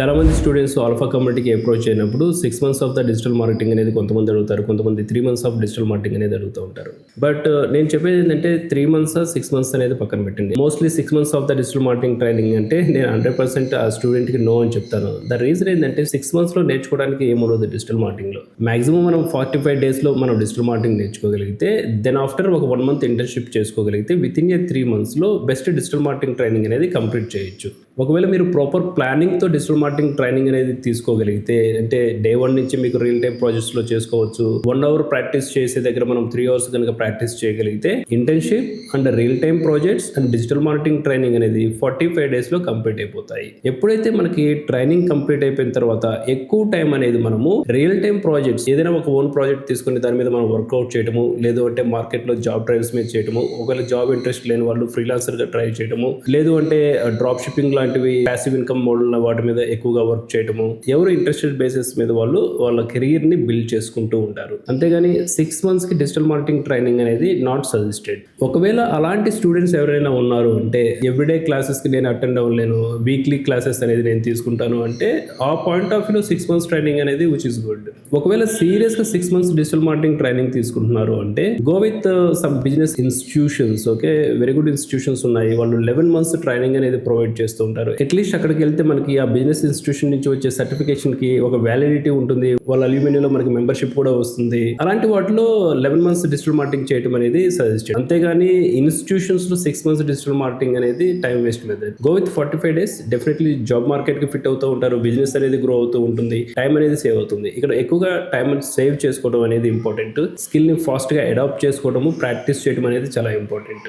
చాలా మంది students alpha కమ్యూనిటీకి అప్రోచ్ అయినప్పుడు 6 months of the digital marketing అనేది కొంతమంది అడుగుతారు. కొంతమంది 3 మంత్స్ ఆఫ్ డిజిటల్ మార్కెటింగ్ అనేది అడుగుతూ ఉంటారు. బట్ నేను చెప్పేది ఏంటంటే 3 మంత్స్ 6 మంత్స్ అనేది పక్కన పెట్టండి. Mostly 6 months of the digital marketing training అంటే నేను 100% ఆ స్టూడెంట్‌కి నో అని చెప్తాను. ద రీజన్ ఏంటంటే 6 మంత్స్‌లో నేర్చుకోవడానికి ఏముండదు డిజిటల్ మార్కెటింగ్‌లో. మాక్సిమం మనం 45 డేస్‌లో మనం డిజిటల్ మార్కెటింగ్ నేర్చుకోగలిగితే దెన్ ఆఫ్టర్ ఒక 1 మంత్ ఇంటర్న్‌షిప్ చేసుకోగలిగితే వితిన్ ఏ 3 మంత్స్‌లో బెస్ట్ డిజిటల్ మార్కెటింగ్ ట్రైనింగ్ అనేది కంప్లీట్ చేయొచ్చు. ఒకవేళ మీరు ప్రాపర్ ప్లానింగ్‌తో డిజిటల్ మార్కెటింగ్ ట్రైనింగ్ అనేది తీసుకోగలిగితే అంటే డే 1 నుంచి మీకు రియల్ టైమ్ ప్రాజెక్ట్స్‌లో చేసుకోవచ్చు. 1 అవర్ ప్రాక్టీస్ చేసే దగ్గర మనం 3 అవర్స్ కనుక ప్రాక్టీస్ చేయగలిగితే internship and real time projects and digital marketing training అనేది 45 డేస్‌లో కంప్లీట్ అయిపోతాయి. ఎప్పుడైతే మనకి ట్రైనింగ్ కంప్లీట్ అయిపోయిన తర్వాత ఎక్కువ టైం అనేది మనము రియల్ టైమ్ ప్రాజెక్ట్స్ ఏదైనా ఒక ఓన్ ప్రాజెక్ట్ తీసుకొని దాని మీద మనం వర్కౌట్ చేయడము, లేదు అంటే మార్కెట్‌లో జాబ్ ట్రయల్స్ మీద చేయడము, ఒకవేళ జాబ్ ఇంట్రెస్ట్ లేని వాళ్ళు ఫ్రీలాన్సర్‌గా ట్రై చేయడము, లేదు అంటే డ్రాప్ షిప్పింగ్ లాంటివి ప్యాసివ్ ఇన్కమ్ మోడల్ వాటి మీద ఎక్కువగా వర్క్ చేయడము, ఎవరు ఇంట్రెస్టెడ్ బేసిస్ మీద వాళ్ళు వాళ్ళ కెరీర్ ని బిల్డ్ చేసుకుంటూ ఉంటారు. అంతేగాని 6 మంత్స్ కి డిజిటల్ మార్కెటింగ్ ట్రైనింగ్ అనేది నాట్ సజెస్టెడ్. ఒకవేళ అలాంటి స్టూడెంట్స్ ఎవరైనా ఉన్నారు అంటే ఎవ్రీడే క్లాసెస్ కి నేను అటెండ్ అవ్వలేను, వీక్లీ క్లాసెస్ అనేది నేను తీసుకుంటాను అంటే ఆ పాయింట్ ఆఫ్ వ్యూలో 6 మంత్స్ ట్రైనింగ్ అనేది విచ్ ఇస్ గుడ్. ఒకవేళ సీరియస్ గా 6 మంత్స్ డిజిటల్ మార్కెటింగ్ ట్రైనింగ్ తీసుకుంటున్నారు అంటే go with some business institutions. Okay, very good institutions ఉన్నాయి. వాళ్ళు 11 మంత్స్ ట్రైనింగ్ అనేది ప్రొవైడ్ చేస్తూ ఉంటారు. అట్లీస్ట్ అక్కడికి వెళ్తే మనకి ఆ బిజినెస్ ఇన్స్టిట్యూషన్ నుంచి వచ్చే సర్టిఫికేషన్ కి ఒక వ్యాలిడిటీ ఉంటుంది. వాళ్ళ అల్యూమినియంలో మనకి మెంబర్షిప్ కూడా వస్తుంది. అలాంటి వాటిలో 11 మంత్స్ డిజిటల్ మార్కెటింగ్ చేయడం అనేది సజెస్ట్. అంతేగాని ఇన్స్టిట్యూషన్స్ లో 6 మంత్స్ డిజిటల్ మార్కెటింగ్ అనేది time waste method. Go with 45 days. Definitely job market కి ఫిట్ అవుతూ ఉంటారు, బిజినెస్ అనేది గ్రో అవుతూ ఉంటుంది, టైం అనేది సేవ్ అవుతుంది. ఇక్కడ ఎక్కువగా టైం సేవ్ చేసుకోవడం అనేది ఇంపార్టెంట్. స్కిల్ ని ఫాస్ట్ గా అడాప్ట్ చేసుకోవడము, ప్రాక్టీస్ చేయడం అనేది చాలా ఇంపార్టెంట్.